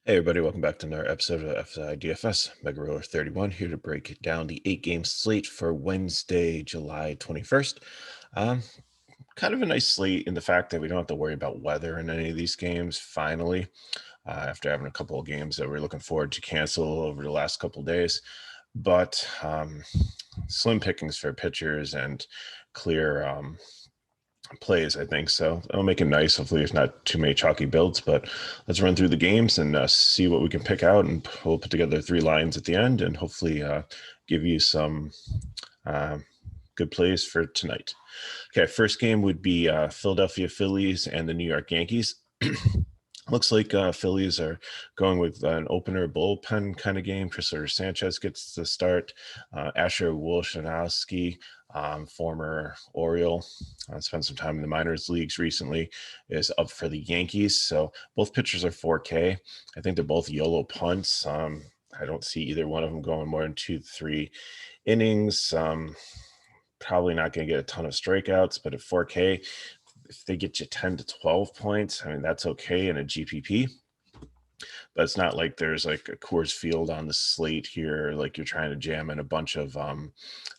Hey everybody, welcome back to another episode of FI DFS. Mega Roller 31 here to break down the 8-game slate for Wednesday, July 21st. Um, Kind of a nice slate in the fact that we don't have to worry about weather in any of these games, finally, after having a couple of games that we're looking forward to cancel over the last couple of days. But slim pickings for pitchers and clear plays, I think. So it'll make it nice. Hopefully, there's not too many chalky builds, but let's run through the games and see what we can pick out. And we'll put together 3 lines at the end and hopefully give you some uh, good plays for tonight. Okay, first game would be Philadelphia Phillies and the New York Yankees. Looks like Phillies are going with an opener bullpen kind of game. Christopher Sanchez gets the start. Asher Wolshanowski, former Oriole, spent some time in the minors leagues recently, is up for the Yankees. So both pitchers are 4K. I think they're both YOLO punts. I don't see either one of them going more than 2 to 3 innings. Probably not going to get a ton of strikeouts, but at 4K, if they get you 10 to 12 points, I mean, that's okay in a GPP. But it's not like there's like a Coors Field on the slate here, like you're trying to jam in a bunch of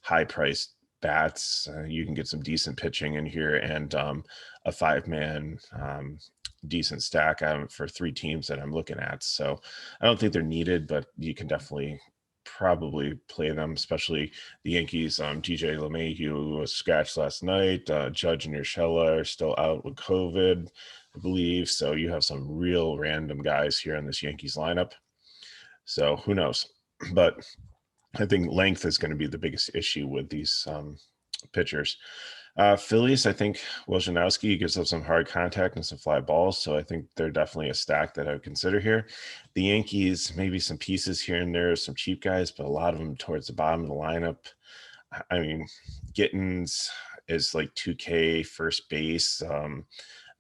high priced bats. You can get some decent pitching in here and a 5-man decent stack for 3 teams that I'm looking at. So I don't think they're needed, but you can definitely probably play them, especially the Yankees. DJ LeMahieu was scratched last night. Judge and Urshela are still out with COVID, I believe. So you have some real random guys here in this Yankees lineup. So who knows? But I think length is going to be the biggest issue with these pitchers. Phillies, I think Wojnarowski gives up some hard contact and some fly balls, so I think they're definitely a stack that I would consider here. The Yankees, maybe some pieces here and there, some cheap guys, but a lot of them towards the bottom of the lineup. I mean, Gittins is like 2K first base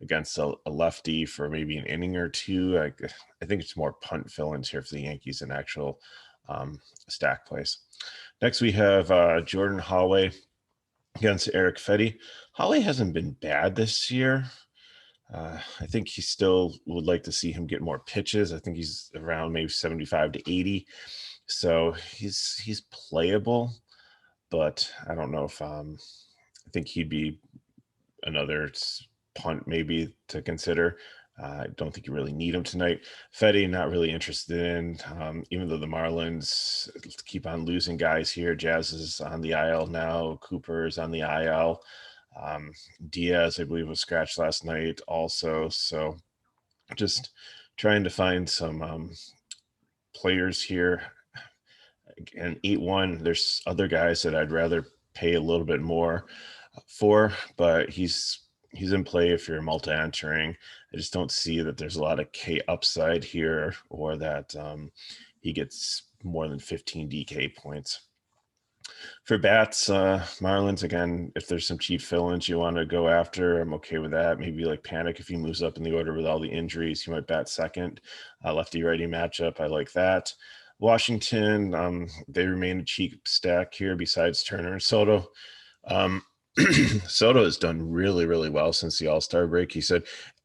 against a lefty for maybe an inning or two. I think it's more punt fill-ins here for the Yankees than actual stack plays. Next, we have Jordan Holloway against Eric Fetty. Holly hasn't been bad this year. I think he still would like to see him get more pitches. I think he's around maybe 75 to 80. So he's playable, but I don't know if I think he'd be another punt maybe to consider. I don't think you really need him tonight. Fetty, not really interested in, even though the Marlins keep on losing guys here. Jazz is on the IL now. Cooper is on the IL. Diaz, I believe, was scratched last night also. So just trying to find some players here. And 8-1, there's other guys that I'd rather pay a little bit more for, but he's in play if you're multi-entering. I just don't see that there's a lot of K upside here or that he gets more than 15 DK points. For bats, Marlins, again, if there's some cheap fill-ins you want to go after, I'm okay with that. Maybe like Panic if he moves up in the order with all the injuries, he might bat second. Lefty-righty matchup, I like that. Washington, they remain a cheap stack here besides Turner and Soto. Soto has done really, really well since the All-Star break. He said,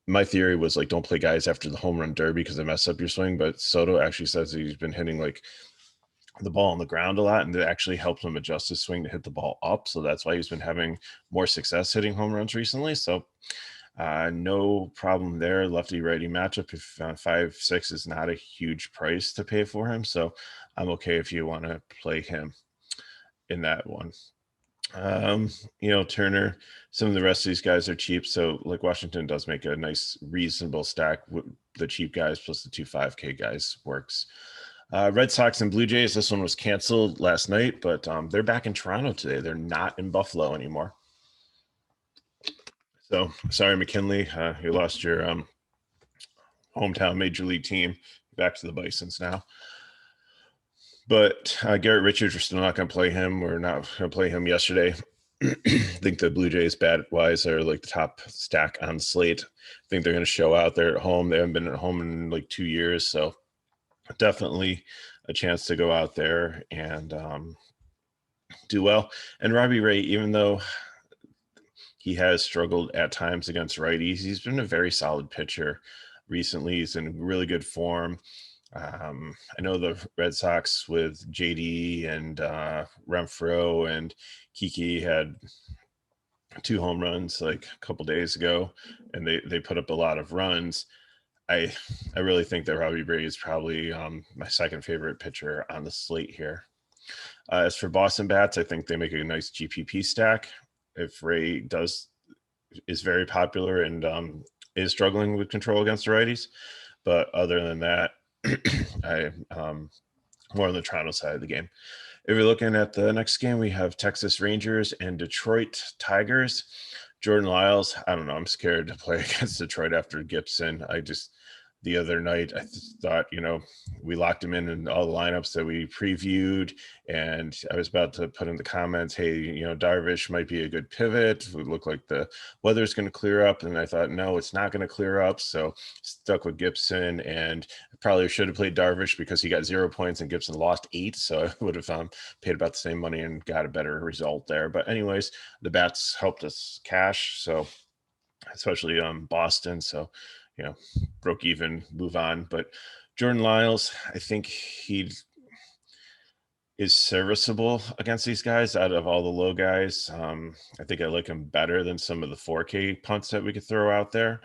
my theory was like, don't play guys after the home run derby because they mess up your swing. But Soto actually says that he's been hitting like the ball on the ground a lot, and it actually helped him adjust his swing to hit the ball up. So that's why he's been having more success hitting home runs recently. So no problem there. Lefty righty matchup. If 5-6 is not a huge price to pay for him. So I'm okay if you want to play him in that one. Turner, some of the rest of these guys are cheap. So like Washington does make a nice, reasonable stack with the cheap guys plus the 2 5K guys works. Red Sox and Blue Jays. This one was canceled last night, but they're back in Toronto today. They're not in Buffalo anymore. So sorry, McKinley, you lost your hometown major league team. Back to the Bisons now. But Garrett Richards, we're still not going to play him. We're not going to play him yesterday. I think the Blue Jays bat-wise are like the top stack on the slate. I think they're going to show out there at home. They haven't been at home in like 2 years, so definitely a chance to go out there and do well. And Robbie Ray, even though he has struggled at times against righties, he's been a very solid pitcher recently. He's in really good form. I know the Red Sox with JD and Renfro and Kiki had 2 home runs like a couple days ago, and they put up a lot of runs. I I really think that Robbie Ray is probably my second favorite pitcher on the slate here. As for Boston bats, I think they make a nice GPP stack. If Ray is very popular and is struggling with control against the righties, but other than that, I more on the Toronto side of the game. If you're looking at the next game, we have Texas Rangers and Detroit Tigers. Jordan Lyles, I don't know. I'm scared to play against Detroit after Gibson. The other night, I thought, we locked him in all the lineups that we previewed. And I was about to put in the comments, hey, Darvish might be a good pivot. It would look like the weather's going to clear up. And I thought, no, it's not going to clear up. So stuck with Gibson, and I probably should have played Darvish because he got 0 points and Gibson lost 8. So I would have paid about the same money and got a better result there. But anyways, the bats helped us cash. So especially Boston. So, broke even, move on. But Jordan Lyles, I think he is serviceable against these guys out of all the low guys. I think I like him better than some of the 4K punts that we could throw out there,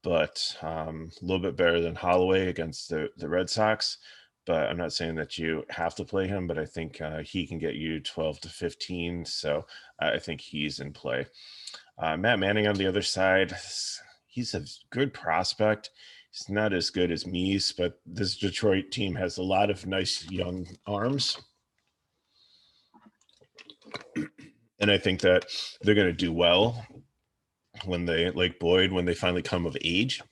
but a little bit better than Holloway against the Red Sox. But I'm not saying that you have to play him, but I think he can get you 12 to 15. So I think he's in play. Matt Manning on the other side, he's a good prospect. He's not as good as Mies, but this Detroit team has a lot of nice young arms. And I think that they're going to do well when they, like Boyd, when they finally come of age.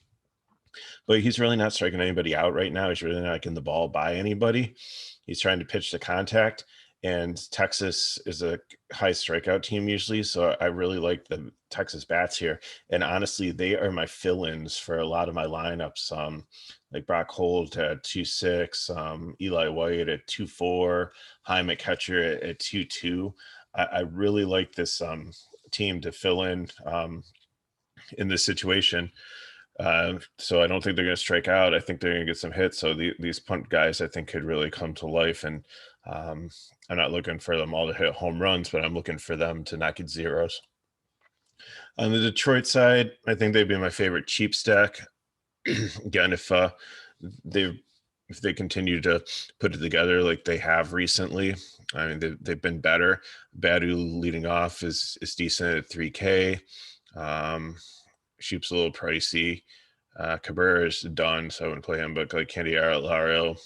But he's really not striking anybody out right now. He's really not getting the ball by anybody. He's trying to pitch to contact. And Texas is a high strikeout team usually, so I really like the Texas bats here. And honestly, they are my fill-ins for a lot of my lineups. Like Brock Holt at 2.6, Eli White at 2.4, Jaime Catcher at 2.2. I really like this team to fill in this situation. So I don't think they're going to strike out. I think they're going to get some hits. So these punt guys, I think, could really come to life. And I'm not looking for them all to hit home runs, but I'm looking for them to not get zeros. On the Detroit side, I think they'd be my favorite cheap stack. Again, if they continue to put it together like they have recently, I mean, they've been better. Badu leading off is decent at 3K. Sheep's a little pricey. Cabrera is done, so I wouldn't play him, but like Candiaro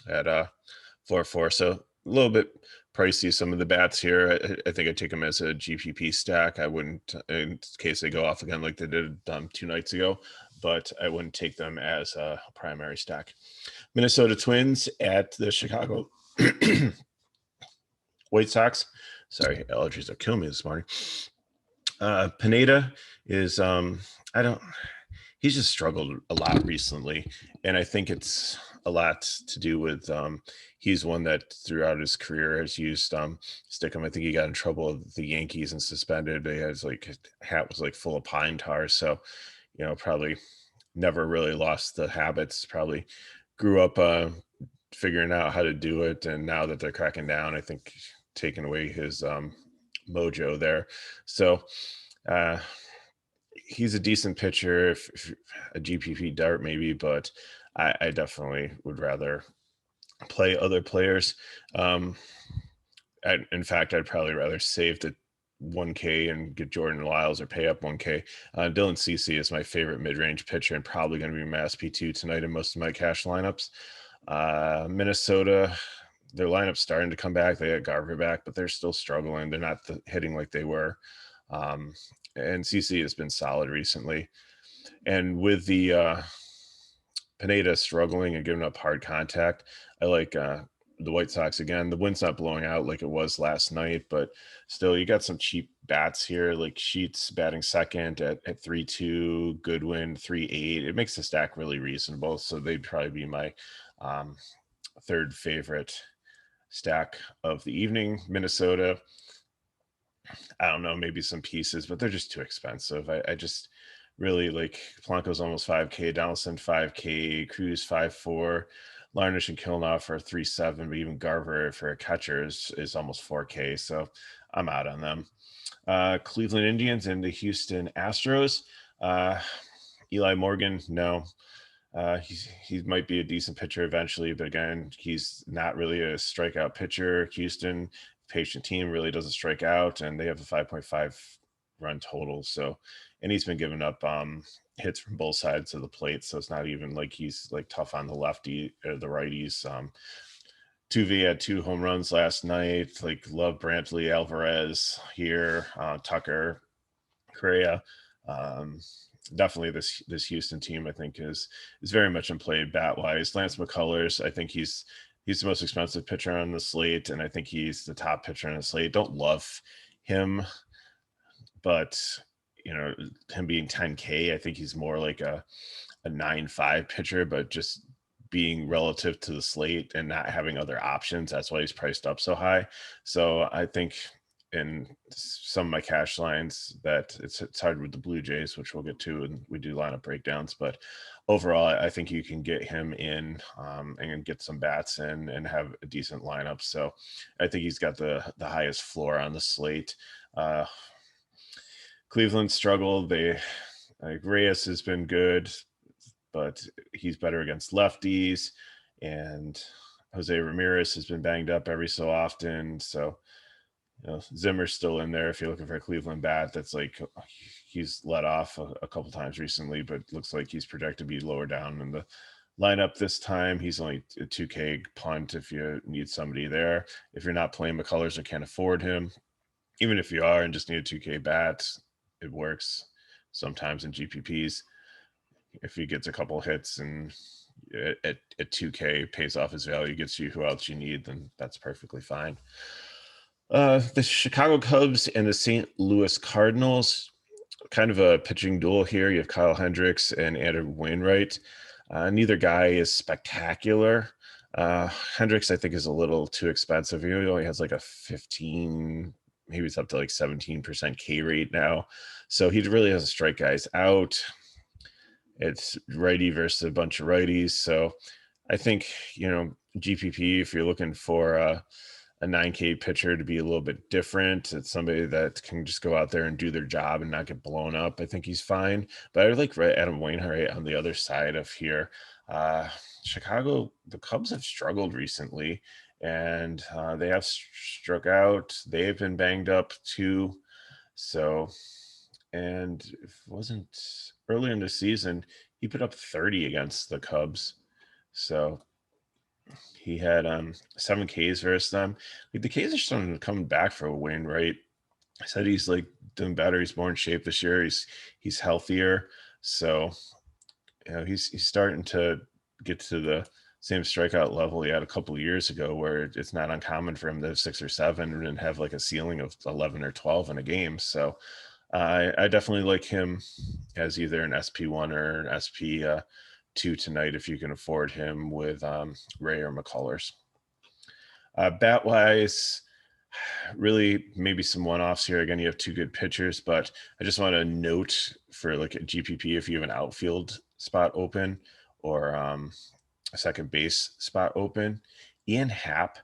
at 4.4. So a little bit pricey, some of the bats here. I think I'd take them as a GPP stack. I wouldn't, in case they go off again like they did 2 nights ago, but I wouldn't take them as a primary stack. Minnesota Twins at the Chicago White Sox. Sorry, allergies are killing me this morning. Pineda is he's just struggled a lot recently, and I think it's a lot to do with he's one that throughout his career has used Stickum. I think he got in trouble with the Yankees and suspended. He has like his hat was like full of pine tar, so probably never really lost the habits. Probably grew up figuring out how to do it, and now that they're cracking down, I think taking away his mojo there. So he's a decent pitcher, if a GPP dart maybe, but I definitely would rather play other players. In fact, I'd probably rather save the 1K and get Jordan Lyles or pay up 1K. Dylan Cease is my favorite mid-range pitcher and probably going to be my SP2 tonight in most of my cash lineups. Minnesota, their lineup's starting to come back. They got Garver back, but they're still struggling. They're not hitting like they were. And CC has been solid recently. And with the Pineda struggling and giving up hard contact, I like the White Sox again. The wind's not blowing out like it was last night, but still, you got some cheap bats here, like Sheets batting second at 3.2, Goodwin 3.8. It makes the stack really reasonable. So they'd probably be my third favorite stack of the evening. Minnesota, I don't know, maybe some pieces, but they're just too expensive. I just really like Polanco's almost 5K, Donaldson 5K, Cruz 5.4. Larnish and Kilnoff are 3.7, but even Garver for a catcher is almost 4K. So I'm out on them. Cleveland Indians and the Houston Astros. Uh, Eli Morgan, no. He might be a decent pitcher eventually, but again, he's not really a strikeout pitcher. Houston, patient team, really doesn't strike out, and they have a 5.5 run total. So, and he's been giving up hits from both sides of the plate, so it's not even like he's like tough on the lefty or the righties. Tuve had 2 home runs last night. Like love Brantley, Alvarez here, Tucker, Correa. Definitely this Houston team, I think, is very much in play bat wise. Lance McCullers, I think he's the most expensive pitcher on the slate, and I think he's the top pitcher on the slate. Don't love him, but him being 10K, I think he's more like a 9.5 pitcher, but just being relative to the slate and not having other options, that's why he's priced up so high. So I think in some of my cash lines that it's hard with the Blue Jays, which we'll get to and we do lineup breakdowns, but overall I think you can get him in and get some bats in and have a decent lineup. So I think he's got the highest floor on the slate. Cleveland struggled. Reyes has been good, but he's better against lefties, and Jose Ramirez has been banged up every so often. So Zimmer's still in there if you're looking for a Cleveland bat. That's like he's let off a couple times recently, but looks like he's projected to be lower down in the lineup this time. He's only a 2K punt if you need somebody there. If you're not playing McCullers or can't afford him, even if you are and just need a 2K bat, it works sometimes in GPPs. If he gets a couple hits and at 2K pays off his value, gets you who else you need, then that's perfectly fine. The Chicago Cubs and the St. Louis Cardinals, kind of a pitching duel here. You have Kyle Hendricks and Andrew Wainwright. Neither guy is spectacular. Hendricks, I think, is a little too expensive. He only has like a 15, maybe it's up to like 17% K rate now. So he really has to strike guys out. It's righty versus a bunch of righties. So I think, GPP, if you're looking for a 9K pitcher to be a little bit different, it's somebody that can just go out there and do their job and not get blown up, I think he's fine. But I like Adam Wainwright on the other side of here. Chicago, the Cubs have struggled recently, and they have struck out. They've been banged up too. So, and if it wasn't earlier in the season, he put up 30 against the Cubs. So he had 7 Ks versus them. Like the Ks are starting to come back for Wainwright. I said he's like doing better. He's more in shape this year. He's healthier. So he's starting to get to the same strikeout level he had a couple of years ago, where it's not uncommon for him to have 6 or 7 and have like a ceiling of 11 or 12 in a game. So I definitely like him as either an SP1 or an SP2 tonight if you can afford him with Ray or McCullers. Bat wise, really maybe some one-offs here. Again, you have 2 good pitchers, but I just want to note for like a GPP, if you have an outfield spot open or a second base spot open, Ian Happ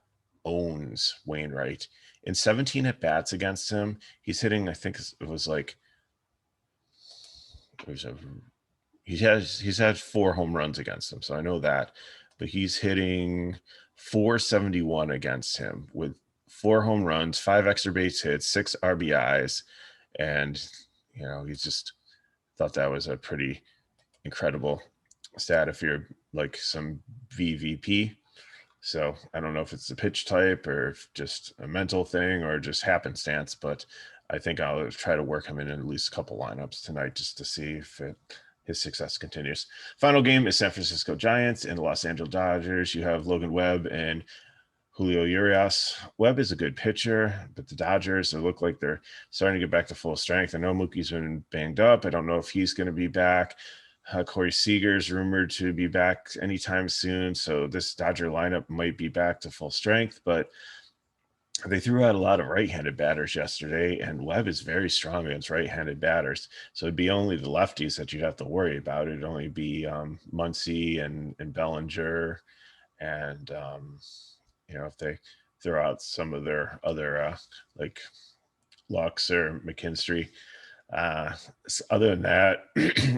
owns Wainwright. In 17 at bats against him, he's hitting, I think it was like, he's had 4 home runs against him, so I know that, but he's hitting 471 against him with 4 home runs, 5 extra base hits, 6 RBIs, and he's just thought that was a pretty incredible stat if you're like some VVP. So I don't know if it's the pitch type or just a mental thing or just happenstance, but I think I'll try to work him in at least a couple lineups tonight just to see if his success continues. Final game is San Francisco Giants and the Los Angeles Dodgers. You have Logan Webb and Julio Urias. Webb is a good pitcher, but the Dodgers, they look like they're starting to get back to full strength. I know Mookie's been banged up. I don't know if he's going to be back. Corey Seager's rumored to be back anytime soon, so this Dodger lineup might be back to full strength, but they threw out a lot of right-handed batters yesterday, and Webb is very strong against right-handed batters, so it'd be only the lefties that you'd have to worry about. It'd only be Muncy and Bellinger And, if they throw out some of their other like Lux or McKinstry, other than that,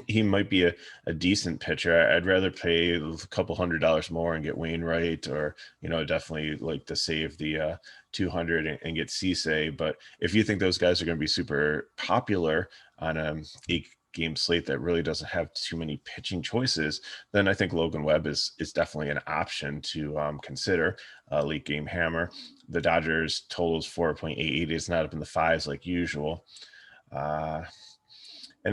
he might be a decent pitcher. I'd rather pay a couple $100 more and get Wainwright, or definitely like to save the 200 and get Cisse. But if you think those guys are going to be super popular on a 8-game slate that really doesn't have too many pitching choices, then I think Logan Webb is definitely an option to consider. Late game hammer. The Dodgers totals 4.88 is not up in the fives like usual. And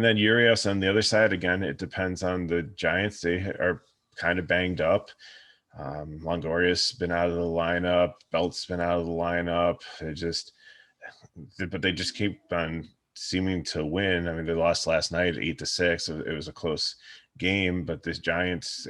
then Urias on the other side, again, it depends on the Giants. They are kind of banged up. Longoria's been out of the lineup. Belt's been out of the lineup. But they just keep on seeming to win. I mean, they lost last night 8-6. It was a close game, but the Giants,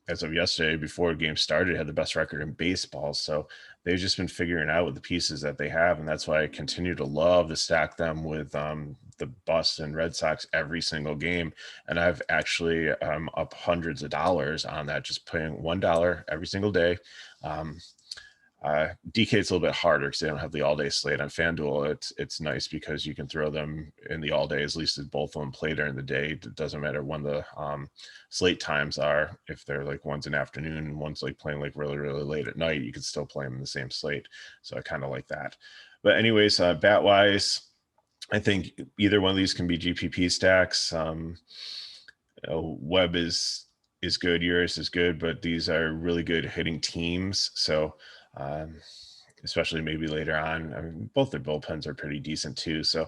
as of yesterday, before the game started, had the best record in baseball. So they've just been figuring out with the pieces that they have. And that's why I continue to love to stack them with the Boston Red Sox every single game. And I've actually up hundreds of dollars on that, just putting $1 every single day. DK, it's a little bit harder because they don't have the all-day slate. On FanDuel, it's nice because you can throw them in the all-day, at least as both of them play during the day. It doesn't matter when the slate times are. If they're like one's an afternoon and one's like playing like really, really late at night, you can still play them in the same slate. So I kind of like that. But anyways, bat-wise, I think either one of these can be GPP stacks. Webb is good, Urias is good, but these are really good hitting teams. So especially maybe later on. I mean, both their bullpens are pretty decent too. So,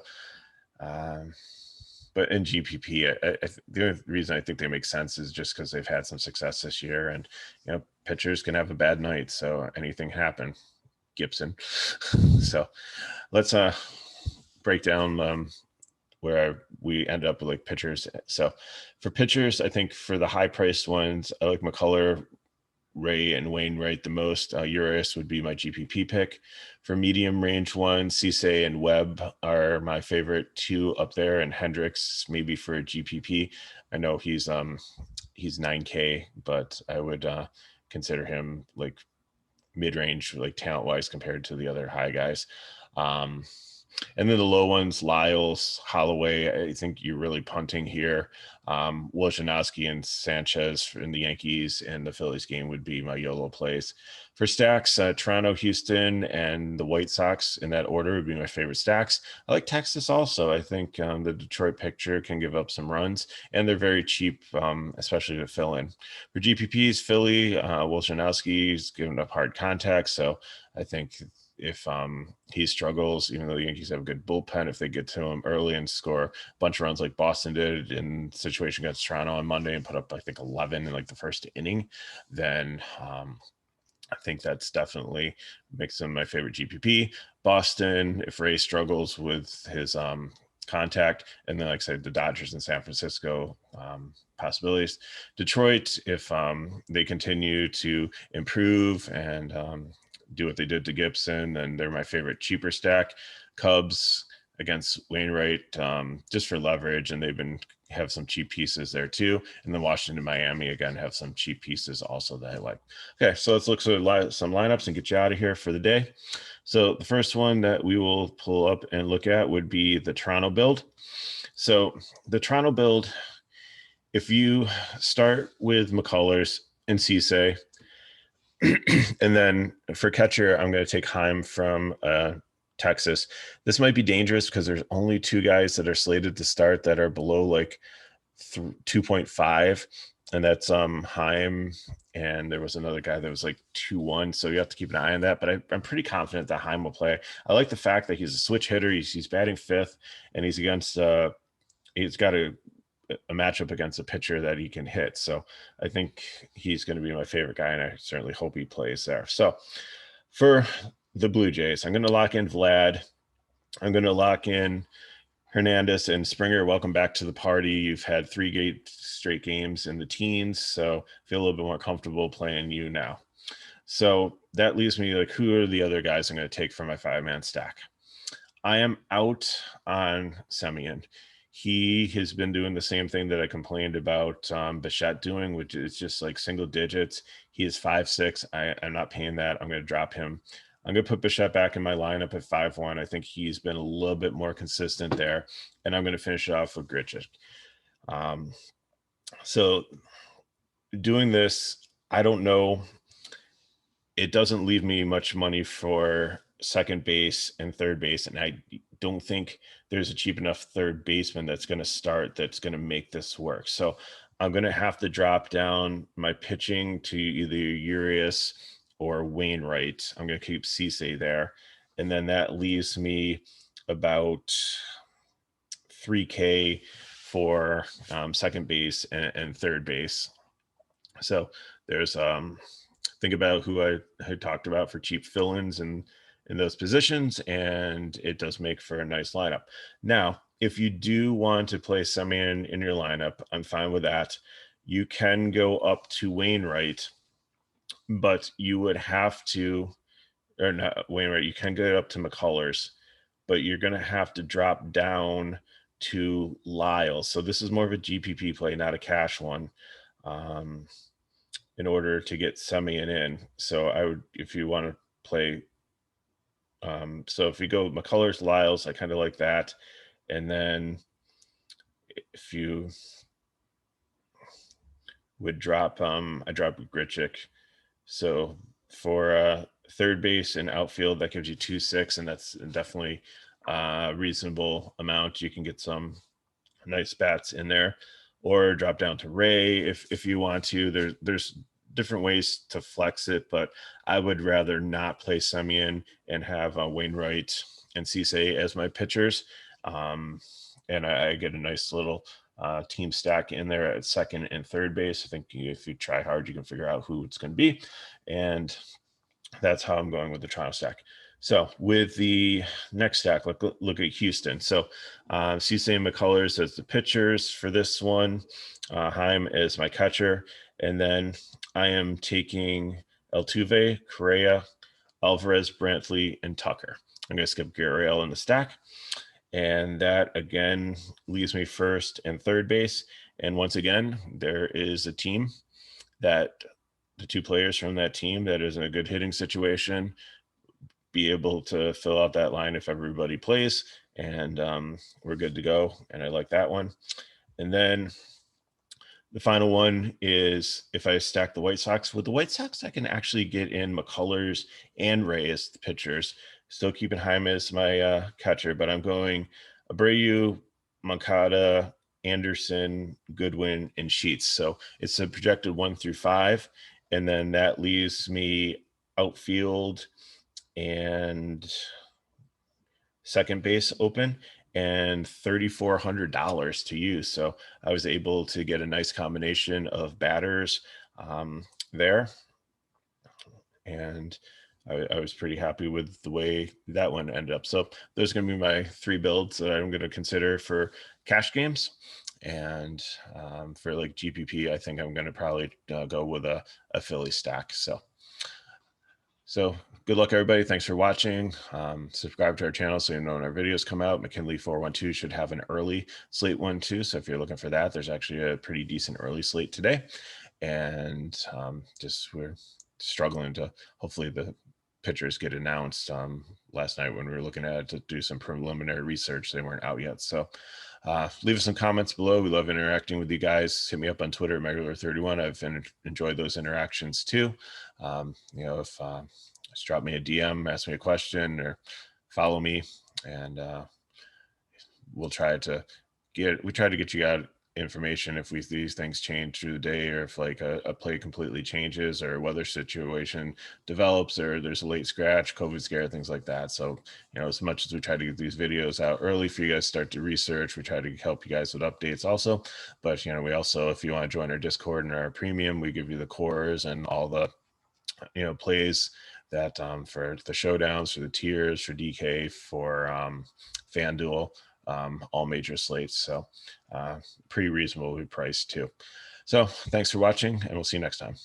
but in GPP, the only reason I think they make sense is just because they've had some success this year, and pitchers can have a bad night, so anything happen. Gibson. So let's break down where we end up with like pitchers. So for pitchers, I think for the high priced ones, I like McCullough, Ray, and Wainwright the most. Urias would be my GPP pick. For medium range ones, Cisse and Webb are my favorite two up there, and Hendricks maybe for a GPP. I know he's 9K, but I would consider him like mid-range, like talent-wise compared to the other high guys. And then the low ones, Lyles, Holloway, I think you're really punting here. Wojnarowski and Sanchez in the Yankees and the Phillies game would be my YOLO plays. For stacks, Toronto, Houston, and the White Sox in that order would be my favorite stacks. I like Texas also. I think the Detroit picture can give up some runs, and they're very cheap, especially to fill in. For GPPs, Philly, Wojnarowski's giving up hard contact, so I think if he struggles, even though the Yankees have a good bullpen, if they get to him early and score a bunch of runs like Boston did in the situation against Toronto on Monday and put up, I think, 11 in like the first inning, then I think that's definitely makes him my favorite GPP. Boston, if Ray struggles with his contact, and then like I said, the Dodgers in San Francisco, possibilities. Detroit, if they continue to improve and do what they did to Gibson, and they're my favorite cheaper stack. Cubs against Wainwright, just for leverage, and they've been have some cheap pieces there too. And then Washington, Miami again have some cheap pieces also that I like. Okay, so let's look at some lineups and get you out of here for the day. So the first one that we will pull up and look at would be the Toronto build. So the Toronto build, if you start with McCullers and Cisse, and then for catcher, I'm going to take Heim from Texas. This might be dangerous because there's only two guys that are slated to start that are below like 2.5, and that's Heim, and there was another guy that was like 2.1, so you have to keep an eye on that. But I'm pretty confident that Heim will play. I like the fact that he's a switch hitter. He's batting fifth, and he's against he's got a matchup against a pitcher that he can hit. So I think he's going to be my favorite guy, and I certainly hope he plays there. So for the Blue Jays, I'm going to lock in Vlad. I'm going to lock in Hernandez and Springer. Welcome back to the party. You've had 3 straight games in the teens, so feel a little bit more comfortable playing you now. So that leaves me like, who are the other guys I'm going to take for my 5-man stack? I am out on Semien. he has been doing the same thing that I complained about Bichette doing, which is just like single digits. He is 5'6". I'm not paying that. I'm going to drop him. I'm going to put Bichette back in my lineup at 5-1. I think he's been a little bit more consistent there. And I'm going to finish it off with Grichuk. So doing this, I don't know. It doesn't leave me much money for second base and third base. And I don't think there's a cheap enough third baseman that's going to start that's going to make this work. So I'm going to have to drop down my pitching to either Urias or Wainwright. I'm going to keep Cisse there. And then that leaves me about 3K for second base and third base. So there's think about who I had talked about for cheap fill-ins in those positions, and it does make for a nice lineup. Now, if you do want to play Semien in your lineup, I'm fine with that. You can go up to Wainwright, but you would have to, or not Wainwright, you can go up to McCullers, but you're going to have to drop down to Lyles. So this is more of a GPP play, not a cash one. In order to get Semien in. So I would, if you want to play, so if you go McCullers, Lyles, I kind of like that. And then if you would drop, I drop Grichuk. So for third base and outfield, that gives you 2-6, and that's definitely a reasonable amount. You can get some nice bats in there, or drop down to Ray if you want to. There's different ways to flex it, but I would rather not play Semien and have Wainwright and Cisse as my pitchers. And I get a nice little team stack in there at second and third base. I think if you try hard, you can figure out who it's going to be. And that's how I'm going with the Toronto stack. So with the next stack, look at Houston. So Cisse and McCullers as the pitchers for this one. Heim as my catcher. And then I am taking Altuve, Correa, Alvarez, Brantley, and Tucker. I'm going to skip Gurriel in the stack. And that, again, leaves me first and third base. And once again, there is a team that the two players from that team that is in a good hitting situation be able to fill out that line if everybody plays, and we're good to go. And I like that one. And then the final one is if I stack the White Sox. With the White Sox, I can actually get in McCullers and Ray as the pitchers. Still keeping Jaime as my catcher, but I'm going Abreu, Moncada, Anderson, Goodwin, and Sheets. So it's a projected 1 through 5. And then that leaves me outfield and second base open and $3,400 to use. So I was able to get a nice combination of batters there. And I was pretty happy with the way that one ended up. So those are going to be my 3 builds that I'm going to consider for cash games. And for like GPP, I think I'm going to probably go with a Philly stack. So good luck, everybody. Thanks for watching. Subscribe to our channel so you know when our videos come out. McKinley 412 should have an early slate one too. So if you're looking for that, there's actually a pretty decent early slate today. And we're struggling to, hopefully the pitchers get announced. Last night when we were looking at it to do some preliminary research, they weren't out yet. So leave us some comments below. We love interacting with you guys. Hit me up on Twitter, Megalor31. I've enjoyed those interactions too. If just drop me a DM, ask me a question, or follow me, and we'll try to get you out information if these things change through the day, or if like a play completely changes, or weather situation develops, or there's a late scratch, COVID scare, things like that. So as much as we try to get these videos out early for you guys to start to research, we try to help you guys with updates also. But we also, if you want to join our Discord and our premium, we give you the cores and all the plays that for the showdowns, for the tiers, for DK, for FanDuel, all major slates. So pretty reasonably priced too. So thanks for watching, and we'll see you next time.